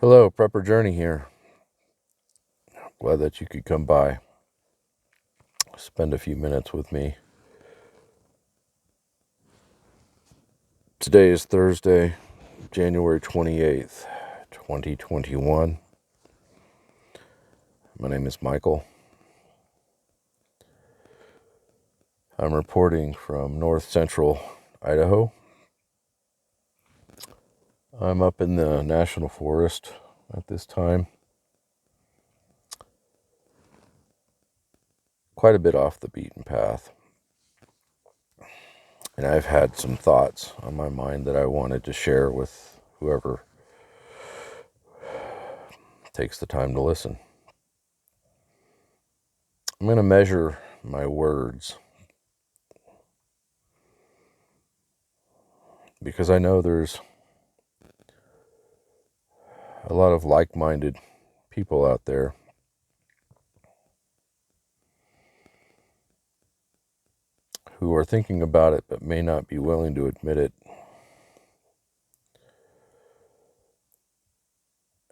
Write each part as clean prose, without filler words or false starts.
Hello, Prepper Journey here. Glad that you could come by, spend a few minutes with me. Today is Thursday, January 28th, 2021. My name is Michael. I'm reporting from north central Idaho. I'm up in the National Forest at this time. Quite a bit off the beaten path. And I've had some thoughts on my mind that I wanted to share with whoever takes the time to listen. I'm going to measure my words because I know there's a lot of like-minded people out there who are thinking about it but may not be willing to admit it.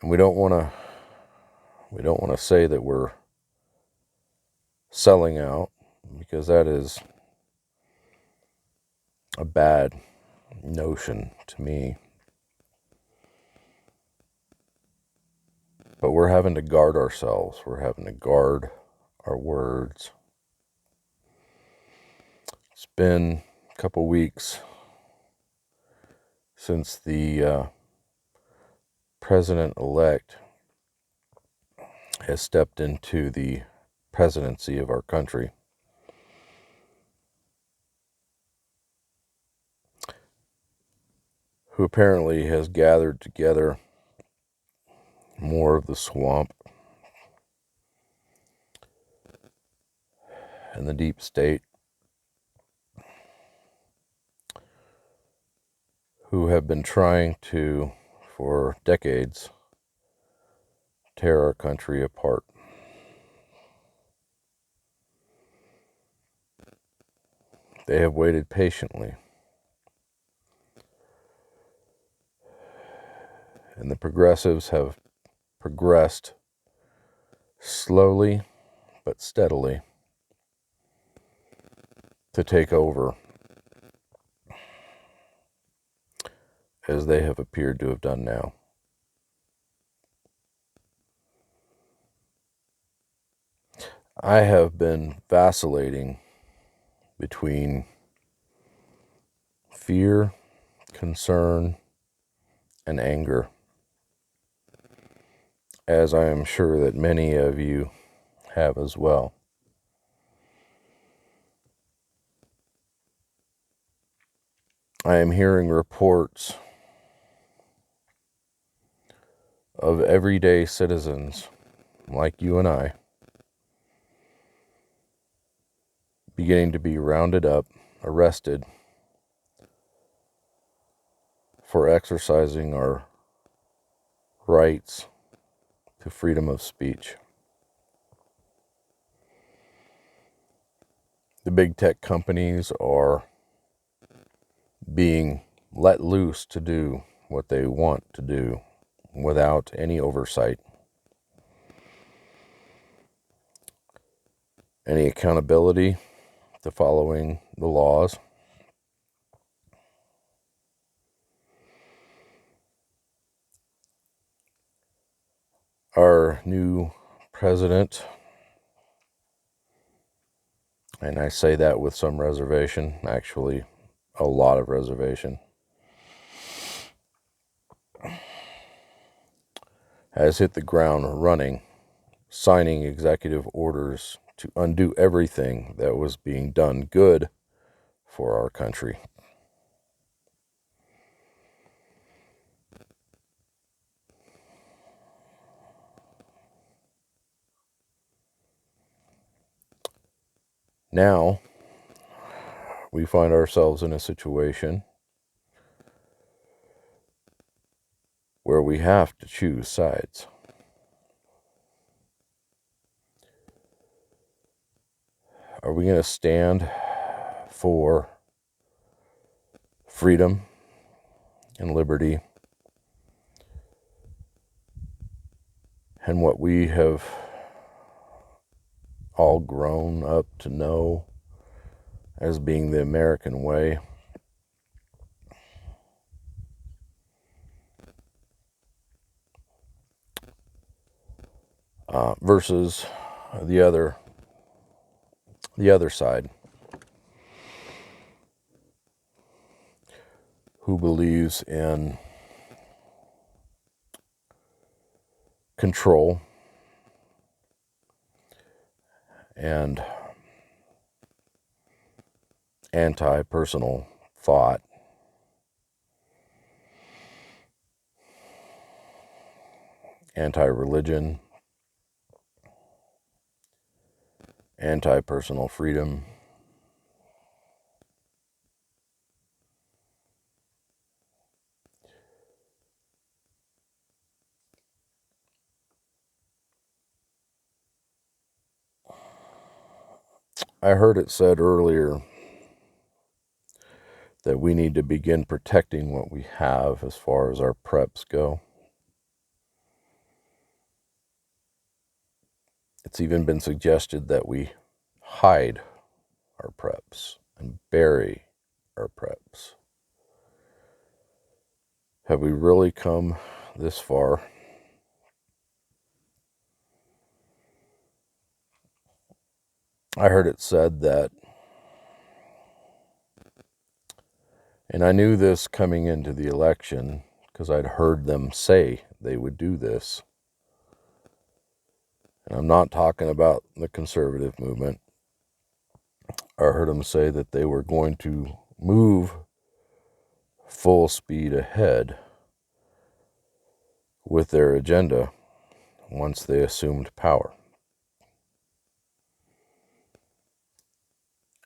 And we don't want to say that we're selling out, because that is a bad notion to me. But we're having to guard ourselves. We're having to guard our words. It's been a couple weeks since the president-elect has stepped into the presidency of our country. Who apparently has gathered together more of the swamp and the deep state, who have been trying to, for decades, tear our country apart. They have waited patiently, and the progressives have progressed slowly but steadily to take over, as they have appeared to have done now. I have been vacillating between fear, concern, and anger, as I am sure that many of you have as well. I am hearing reports of everyday citizens like you and I beginning to be rounded up, arrested for exercising our rights to freedom of speech. The big tech companies are being let loose to do what they want to do without any oversight, any accountability to following the laws. Our new president, and I say that with some reservation, actually a lot of reservation, has hit the ground running, signing executive orders to undo everything that was being done good for our country. Now, we find ourselves in a situation where we have to choose sides. Are we going to stand for freedom and liberty and what we have all grown up to know as being the American way. Versus the other side, who believes in control and anti-personal thought, anti-religion, anti-personal freedom. I heard it said earlier that we need to begin protecting what we have as far as our preps go. It's even been suggested that we hide our preps and bury our preps. Have we really come this far? I heard it said that, and I knew this coming into the election because I'd heard them say they would do this. And I'm not talking about the conservative movement. I heard them say that they were going to move full speed ahead with their agenda once they assumed power.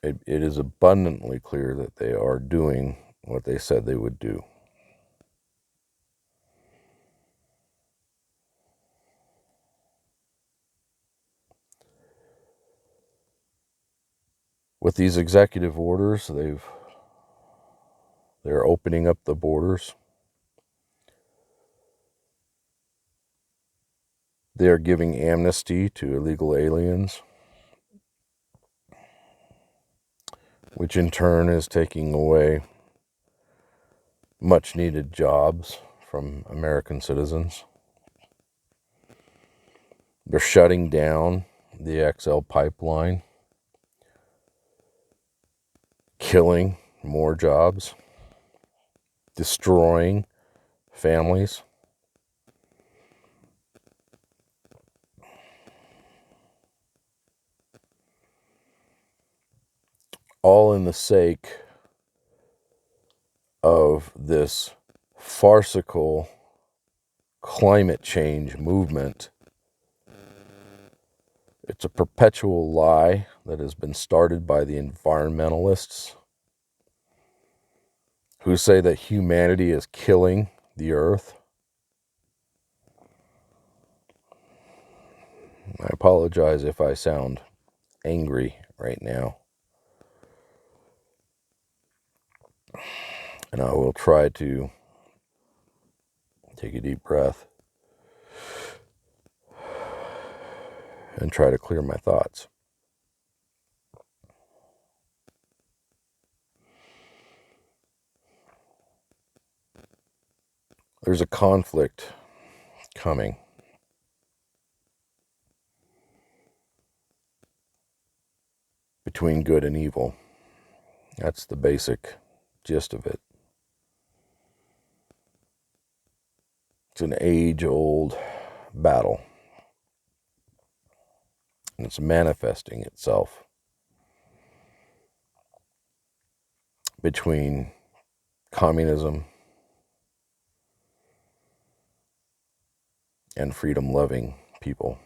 It is abundantly clear that they are doing what they said they would do. With these executive orders, they're opening up the borders. They're giving amnesty to illegal aliens, which in turn is taking away much needed jobs from American citizens. They're shutting down the XL pipeline, killing more jobs, destroying families. All in the sake of this farcical climate change movement. It's a perpetual lie that has been started by the environmentalists who say that humanity is killing the earth. I apologize if I sound angry right now. And I will try to take a deep breath and try to clear my thoughts. There's a conflict coming between good and evil. That's the basic gist of it. It's an age-old battle, and it's manifesting itself between communism and freedom-loving people.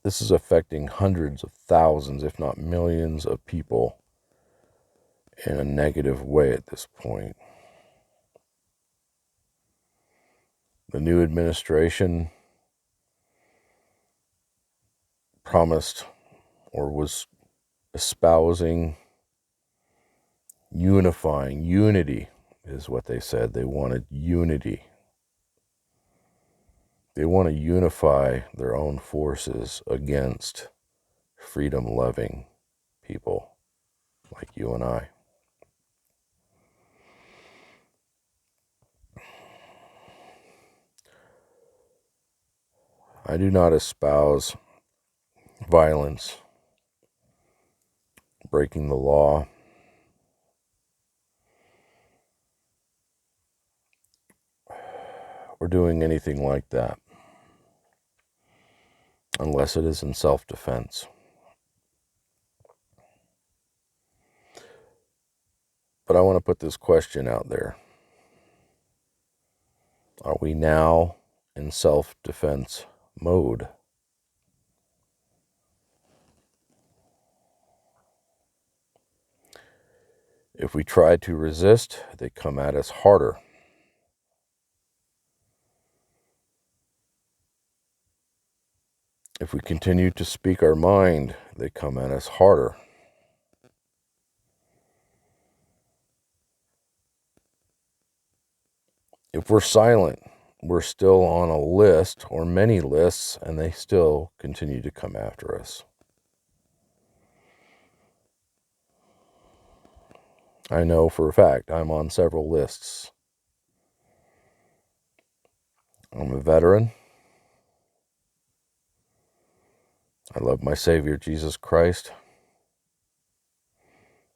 This is affecting hundreds of thousands, if not millions, of people in a negative way at this point. The new administration promised or was espousing unifying. Unity is what they said. They wanted unity. They want to unify their own forces against freedom-loving people like you and I. I do not espouse violence, breaking the law, or doing anything like that, unless it is in self-defense. But I want to put this question out there. Are we now in self-defense mode? If we try to resist, they come at us harder. If we continue to speak our mind, they come at us harder. If we're silent, we're still on a list or many lists, and they still continue to come after us. I know for a fact I'm on several lists. I'm a veteran. I love my Savior, Jesus Christ.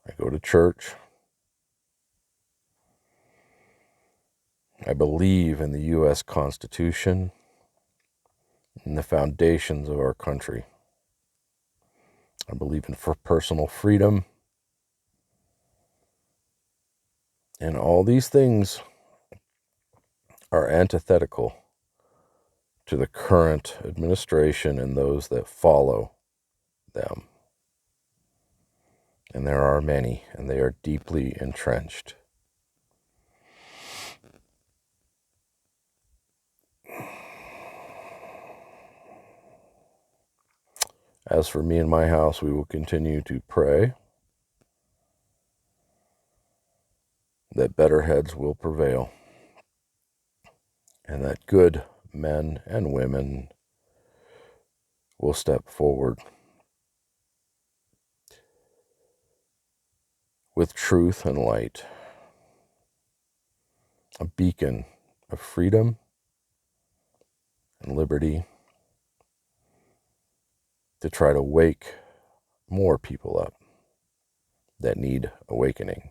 I go to church. I believe in the U.S. Constitution and the foundations of our country. I believe in personal freedom. And all these things are antithetical to the current administration and those that follow them. And there are many, and they are deeply entrenched. As for me and my house, we will continue to pray that better heads will prevail, and that good men and women will step forward with truth and light, a beacon of freedom and liberty, to try to wake more people up that need awakening.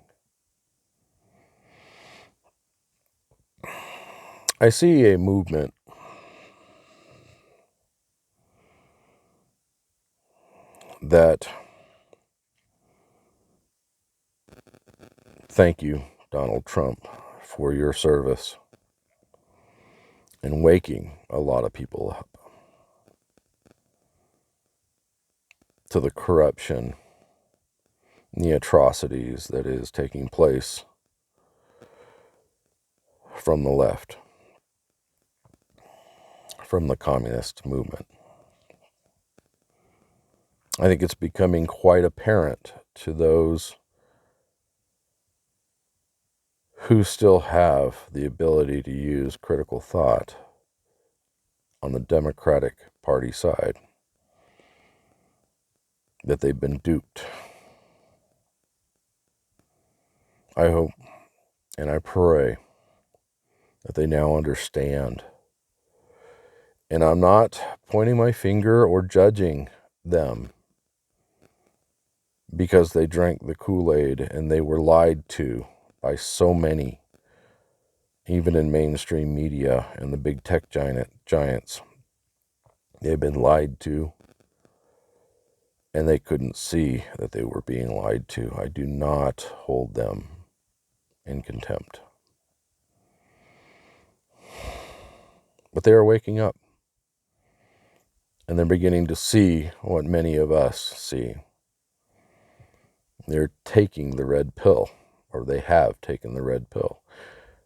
I see a movement that, thank you, Donald Trump, for your service in waking a lot of people up to the corruption and the atrocities that is taking place from the left, from the communist movement. I think it's becoming quite apparent to those who still have the ability to use critical thought on the Democratic Party side that they've been duped. I hope and I pray that they now understand. And I'm not pointing my finger or judging them because they drank the Kool-Aid and they were lied to by so many, even in mainstream media and the big tech giants. They've been lied to, and they couldn't see that they were being lied to. I do not hold them in contempt. But they are waking up, and they're beginning to see what many of us see. They're taking the red pill, or they have taken the red pill,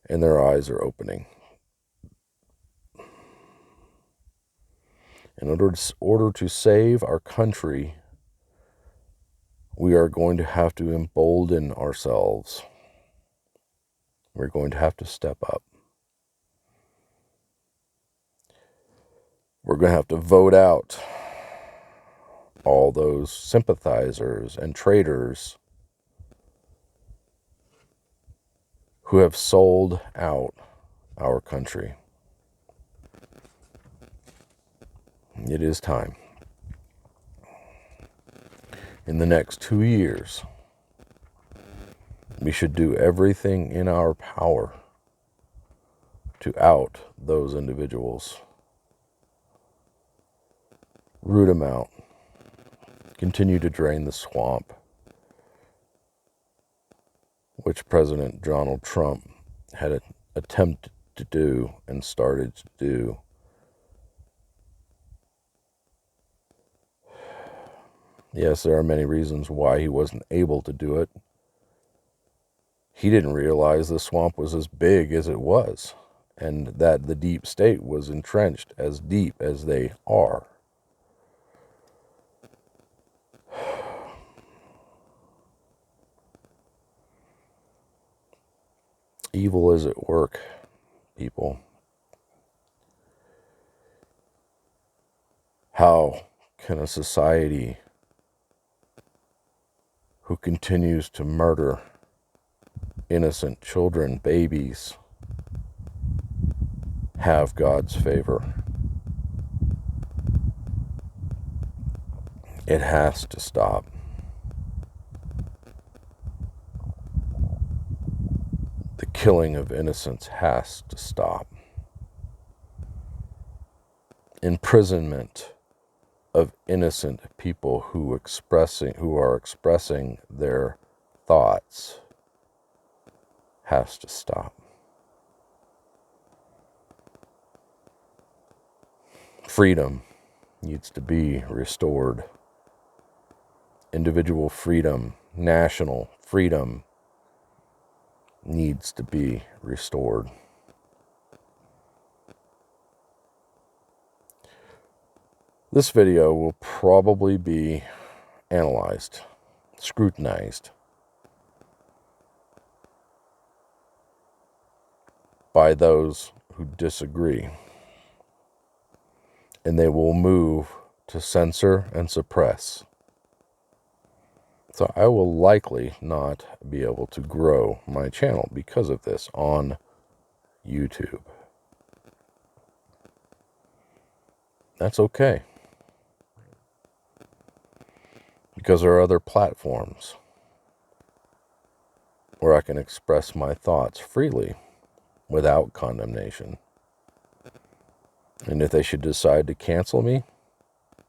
and their eyes are opening. In order to save our country, we are going to have to embolden ourselves. We're going to have to step up. We're going to have to vote out all those sympathizers and traitors who have sold out our country. It is time. In the next 2 years, we should do everything in our power to out those individuals. Root them out. Continue to drain the swamp, which President Donald Trump had attempted to do and started to do. Yes, there are many reasons why he wasn't able to do it. He didn't realize the swamp was as big as it was, and that the deep state was entrenched as deep as they are. Evil is at work, people. How can a society who continues to murder innocent children, babies, have God's favor? It has to stop. The killing of innocents has to stop. Imprisonment of innocent people who are expressing their thoughts has to stop. Freedom needs to be restored. Individual freedom, national freedom needs to be restored. This video will probably be analyzed, scrutinized by those who disagree, and they will move to censor and suppress. So I will likely not be able to grow my channel because of this on YouTube. That's okay, because there are other platforms where I can express my thoughts freely without condemnation. And if they should decide to cancel me,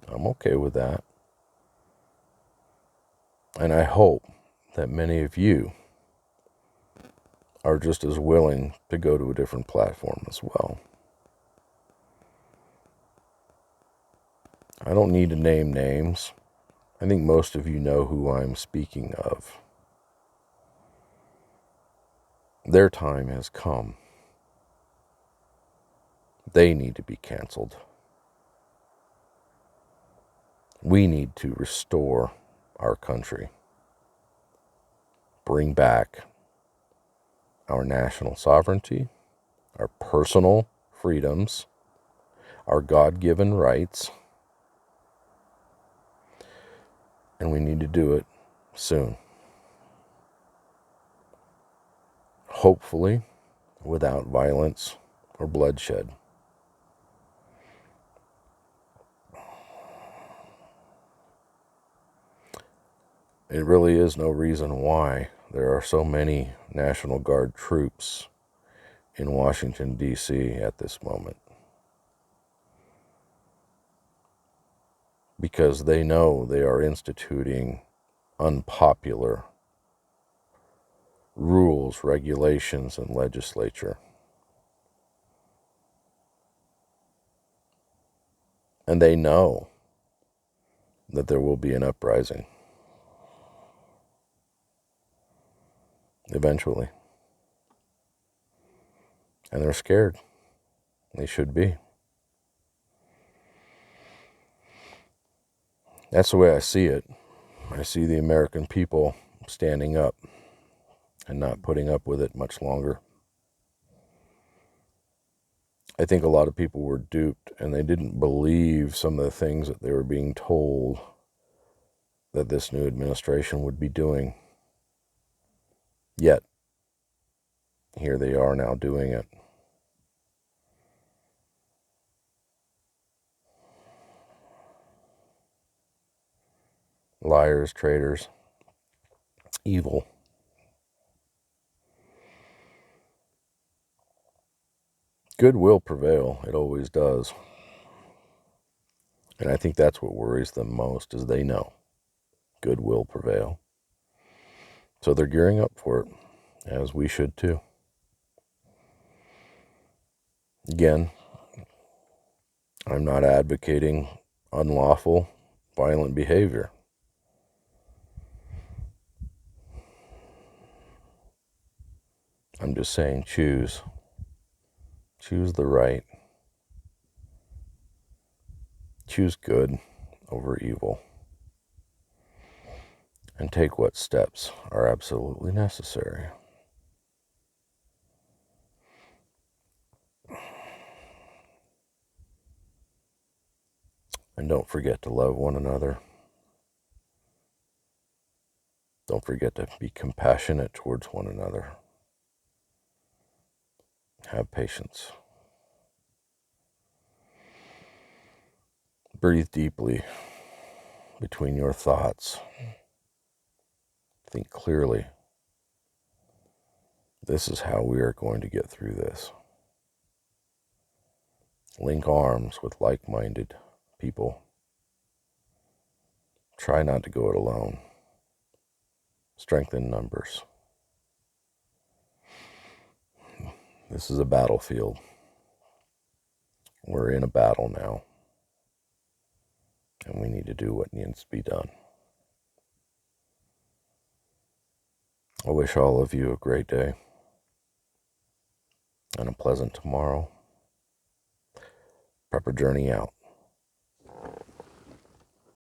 I'm okay with that. And I hope that many of you are just as willing to go to a different platform as well. I don't need to name names. I think most of you know who I'm speaking of. Their time has come. They need to be canceled. We need to restore our country. Bring back our national sovereignty, our personal freedoms, our God-given rights, and we need to do it soon. Hopefully, without violence or bloodshed. It really is no reason why there are so many National Guard troops in Washington, D.C. at this moment. Because they know they are instituting unpopular rules, regulations, and legislature. And they know that there will be an uprising. Eventually. And they're scared. They should be. That's the way I see it. I see the American people standing up and not putting up with it much longer. I think a lot of people were duped and they didn't believe some of the things that they were being told that this new administration would be doing. Yet, here they are now doing it. Liars, traitors, evil. Good will prevail. It always does. And I think that's what worries them most, is they know good will prevail. So they're gearing up for it, as we should too. Again, I'm not advocating unlawful, violent behavior. I'm just saying choose. Choose the right. Choose good over evil. And take what steps are absolutely necessary. And don't forget to love one another. Don't forget to be compassionate towards one another. Have patience. Breathe deeply between your thoughts. Think clearly. This is how we are going to get through this. Link arms with like-minded people. Try not to go it alone. Strengthen numbers. This is a battlefield. We're in a battle now. And we need to do what needs to be done. I wish all of you a great day and a pleasant tomorrow. Prepper Journey out.